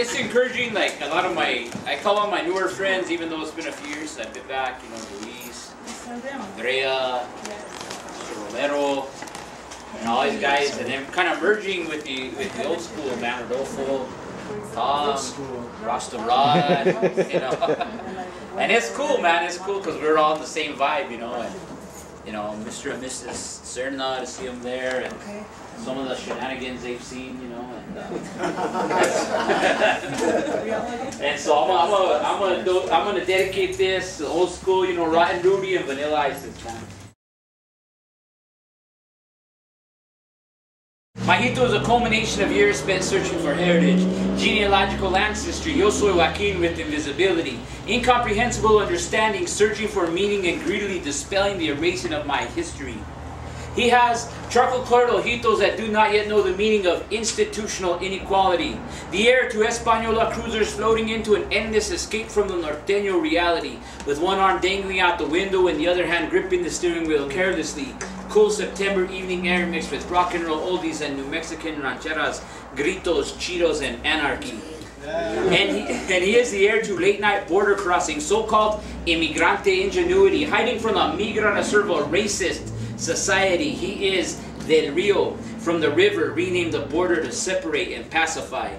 it's encouraging. Like a lot of I call on my newer friends, even though it's been a few years since I've been back. You know, Luis, Andrea, Romero, and all these guys, and then kind of merging with the old school, man, Rodolfo, Tom, Rasta Rod, you know. And it's cool, man. It's cool because we're all in the same vibe, you know. And you know, Mr. and Mrs. Serna, to see them there, and some of the shenanigans they've seen, you know. And so I'm gonna dedicate this to old school, you know, Rotten Rudy and Vanilla Isis, man. Majito is a culmination of years spent searching for heritage, genealogical ancestry. Yo soy Joaquin with invisibility, incomprehensible understanding, searching for meaning and greedily dispelling the erasing of my history. He has charcoal-colored ojitos that do not yet know the meaning of institutional inequality. The heir to Española cruisers floating into an endless escape from the norteño reality, with one arm dangling out the window and the other hand gripping the steering wheel carelessly. Cool September evening air mixed with rock and roll oldies and New Mexican rancheras, gritos, chitos, and anarchy. And he is the heir to late-night border crossing, so-called immigrante ingenuity, hiding from the migra reserva racist society. He is del rio, from the river, renamed the border to separate and pacify.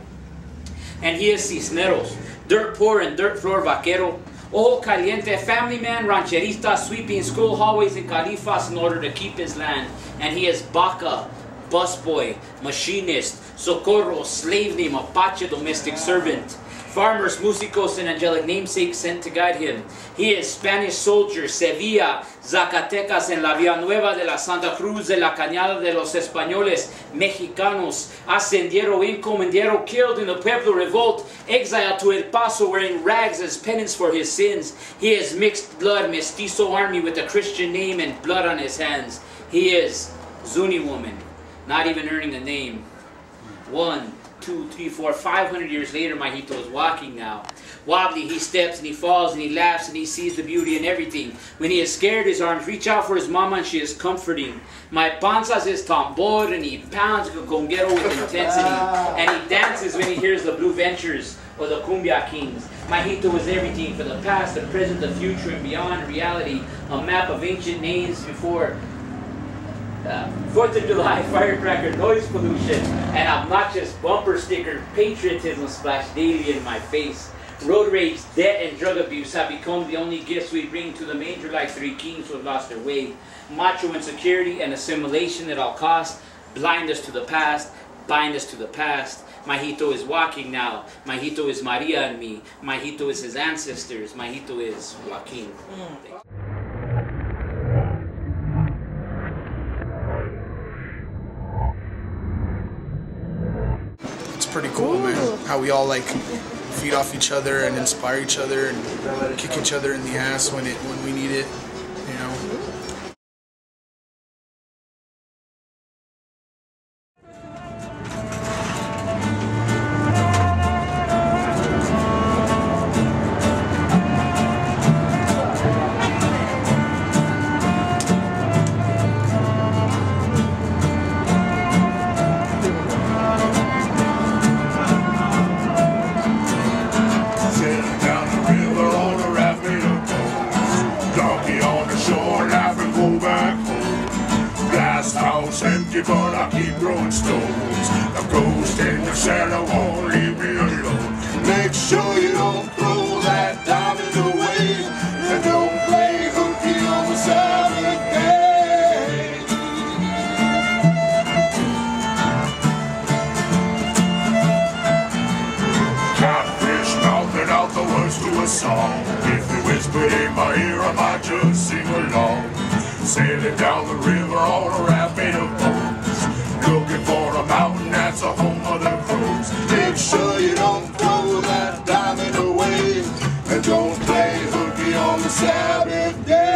And he is Cisneros, dirt poor and dirt floor vaquero, ojo caliente, family man, rancherista, sweeping school hallways and califas in order to keep his land. And he is Baca, busboy, machinist, socorro, slave name, Apache domestic servant. Farmers, músicos, and angelic namesakes sent to guide him. He is Spanish soldier, Sevilla, Zacatecas, en la Villanueva de la Santa Cruz, de la Cañada de los Españoles, Mexicanos, ascendiero, encomendiero, killed in the Pueblo revolt, exiled to El Paso wearing rags as penance for his sins. He is mixed blood, mestizo army with a Christian name and blood on his hands. He is Zuni woman, not even earning a name. 1, 2, 3, 4, 500 years later, Majito is walking now. Wobbly, he steps and he falls and he laughs and he sees the beauty in everything. When he is scared, his arms reach out for his mama and she is comforting. My panzas is tambor and he pounds conguero with intensity. And he dances when he hears the Blue Ventures or the Cumbia Kings. Majito is everything for the past, the present, the future, and beyond reality. A map of ancient names before 4th of July, firecracker, noise pollution, and obnoxious bumper sticker patriotism splashed daily in my face. Road rage, debt, and drug abuse have become the only gifts we bring to the manger like three kings who have lost their way. Macho insecurity and assimilation at all costs blind us to the past, bind us to the past. Majito is walking now. Majito is Maria and me. Majito is his ancestors. Majito is Joaquin. Pretty cool, man. How we all like feed off each other and inspire each other and kick each other in the ass when we need it, you know. Empty, but I keep throwing stones. A ghost in the cellar won't leave me alone. Make sure you don't throw that diamond away, and don't play hooky on the Saturday. Catfish mouthing out the words to a song. If they whispered in my ear, I might just sing along. Sailing down the river on a raft made of bones, looking for a mountain that's a home of the crows. Make sure you don't throw that diamond away, and don't play hooky on the Sabbath day.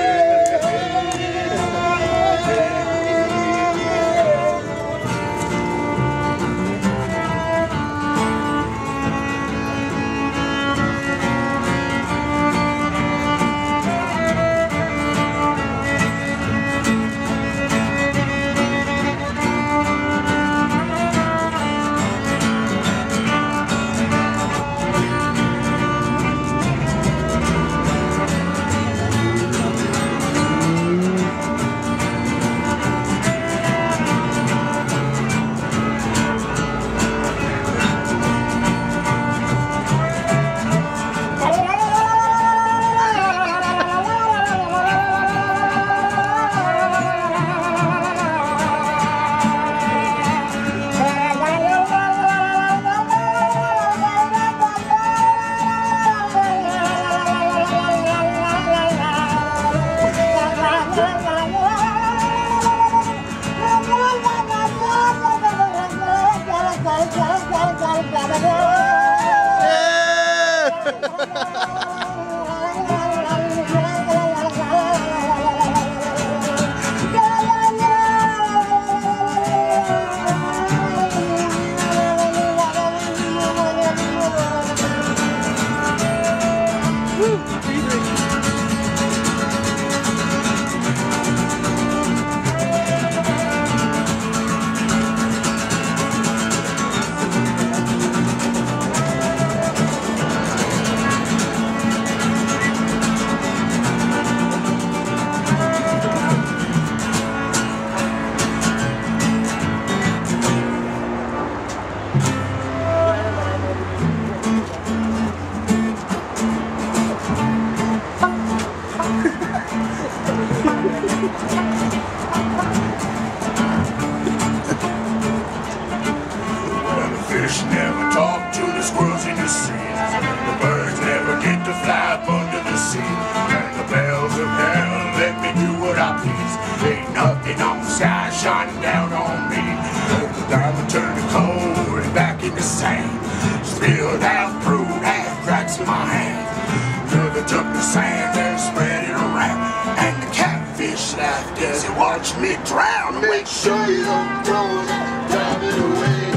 Watch me drown. Make sure you don't throw that rabbit away.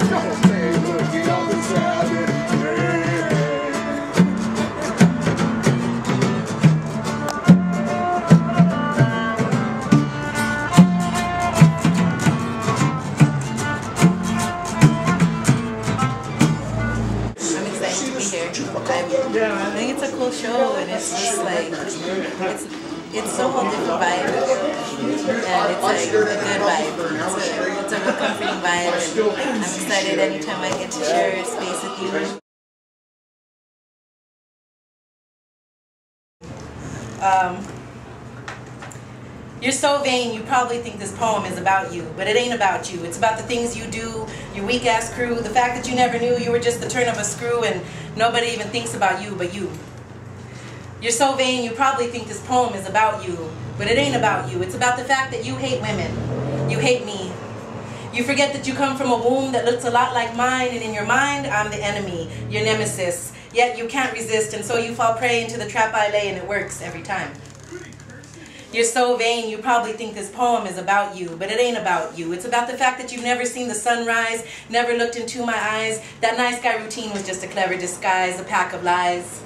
Don't stay looking on the rabbit. I'm excited to be here. I think it's a cool show, and it's just like it's so whole different vibe, and it's like a good vibe. It's a real comforting vibe, and I'm excited anytime I get to share space with you. You're so vain, you probably think this poem is about you, but it ain't about you. It's about the things you do, your weak-ass crew, the fact that you never knew you were just the turn of a screw and nobody even thinks about you but you. You're so vain, you probably think this poem is about you, but it ain't about you. It's about the fact that you hate women. You hate me. You forget that you come from a womb that looks a lot like mine, and in your mind, I'm the enemy, your nemesis. Yet you can't resist, and so you fall prey into the trap I lay, and it works every time. You're so vain, you probably think this poem is about you, but it ain't about you. It's about the fact that you've never seen the sun rise, never looked into my eyes. That nice guy routine was just a clever disguise, a pack of lies.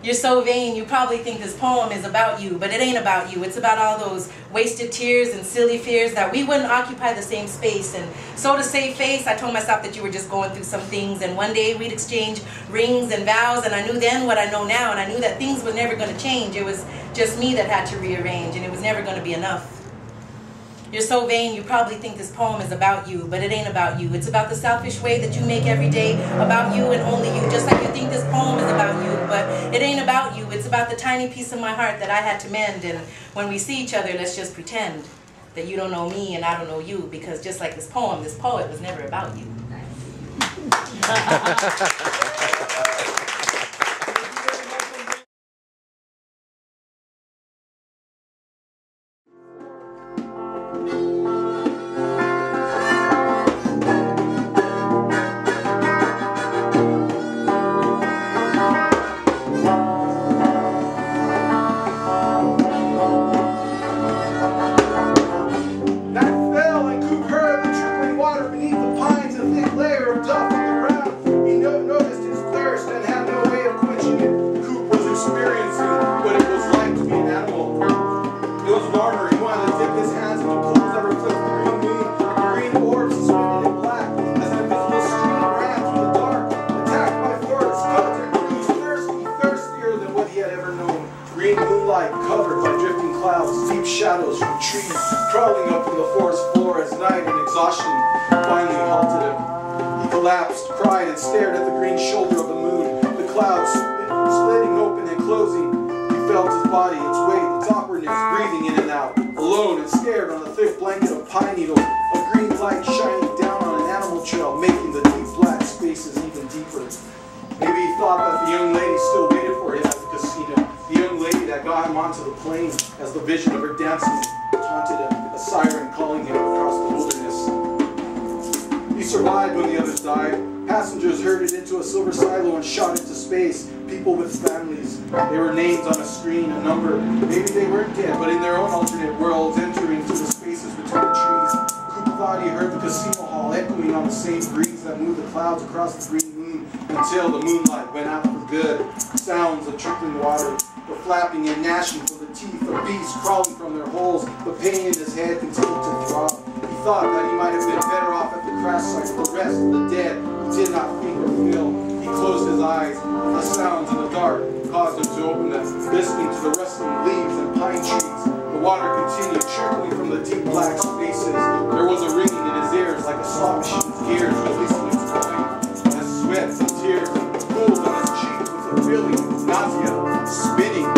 You're so vain, you probably think this poem is about you, but it ain't about you. It's about all those wasted tears and silly fears that we wouldn't occupy the same space. And so to save face, I told myself that you were just going through some things, and one day we'd exchange rings and vows, and I knew then what I know now, and I knew that things were never going to change. It was just me that had to rearrange, and it was never going to be enough. You're so vain, you probably think this poem is about you, but it ain't about you. It's about the selfish way that you make every day about you and only you, just like you think this poem is about you, but it ain't about you. It's about the tiny piece of my heart that I had to mend, and when we see each other, let's just pretend that you don't know me and I don't know you, because just like this poem, this poet was never about you. Covered by drifting clouds, deep shadows from trees, crawling up from the forest floor as night and exhaustion finally halted him. He collapsed, cried, and stared at the green shoulder of the moon, the clouds splitting open and closing. He felt his body, its weight, its awkwardness, breathing in and out, alone and scared on a thick blanket of pine needles, a green light shining down on an animal trail, making the deep black spaces even deeper. Maybe he thought that the young lady still waited for him at the casino. The young lady that got him onto the plane as the vision of her dancing taunted him, a siren calling him across the wilderness. He survived when the others died. Passengers herded into a silver silo and shot into space. People with families. They were names on a screen, a number. Maybe they weren't dead, but in their own alternate worlds, entering through the spaces between the trees. Cooper thought he heard the casino hall echoing on the same breeze that moved the clouds across the green moon until the moonlight went out for good. Sounds of trickling water, the flapping and gnashing of the teeth of beasts crawling from their holes. The pain in his head continued to throb. He thought that he might have been better off at the crash site. The rest of the dead who did not think or feel. He closed his eyes. The sounds in the dark caused him to open them, listening to the rustling leaves and pine trees. The water continued trickling from the deep black spaces. There was a ringing in his ears like a slot machine's gears releasing its coin. As sweat and tears pooled on his cheeks with a feeling of nausea, spinning.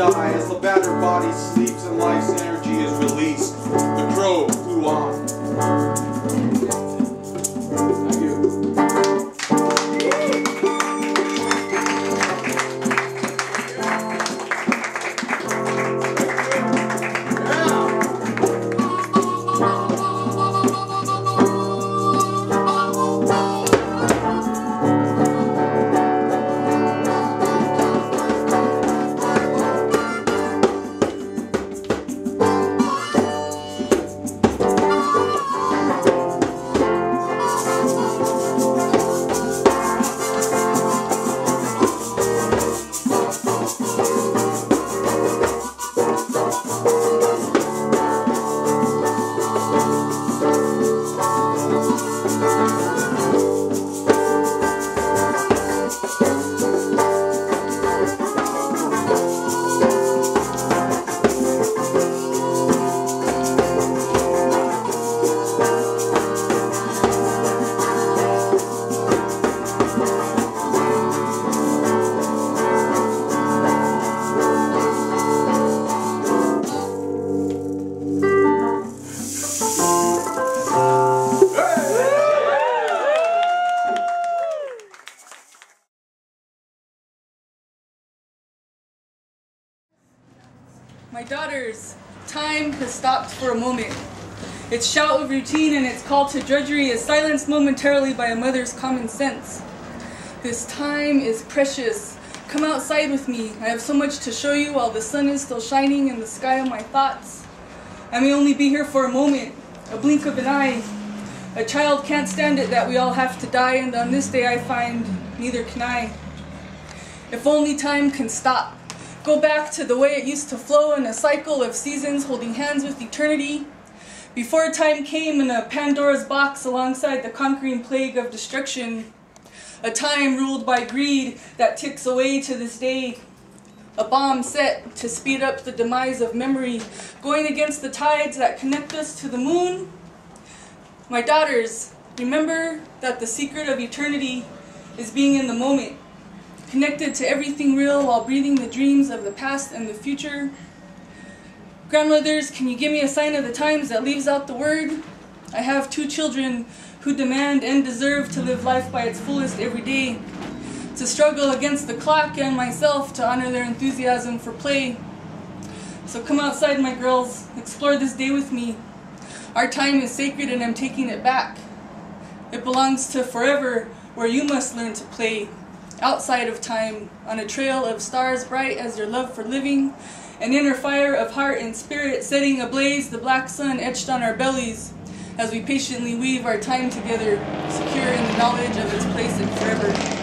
As the battered body sleeps and life's energy is released, the crow flew on. Thank you. My daughters, time has stopped for a moment. Its shout of routine and its call to drudgery is silenced momentarily by a mother's common sense. This time is precious. Come outside with me. I have so much to show you while the sun is still shining in the sky of my thoughts. I may only be here for a moment, a blink of an eye. A child can't stand it that we all have to die, and on this day I find neither can I. If only time can stop. Go back to the way it used to flow in a cycle of seasons holding hands with eternity. Before time came in a Pandora's box alongside the conquering plague of destruction. A time ruled by greed that ticks away to this day. A bomb set to speed up the demise of memory, going against the tides that connect us to the moon. My daughters, remember that the secret of eternity is being in the moment. Connected to everything real while breathing the dreams of the past and the future. Grandmothers, can you give me a sign of the times that leaves out the word? I have 2 children who demand and deserve to live life by its fullest every day, to struggle against the clock and myself to honor their enthusiasm for play. So come outside, my girls, explore this day with me. Our time is sacred and I'm taking it back. It belongs to forever, where you must learn to play, outside of time, on a trail of stars bright as your love for living, an inner fire of heart and spirit setting ablaze the black sun etched on our bellies, as we patiently weave our time together, secure in the knowledge of its place in forever.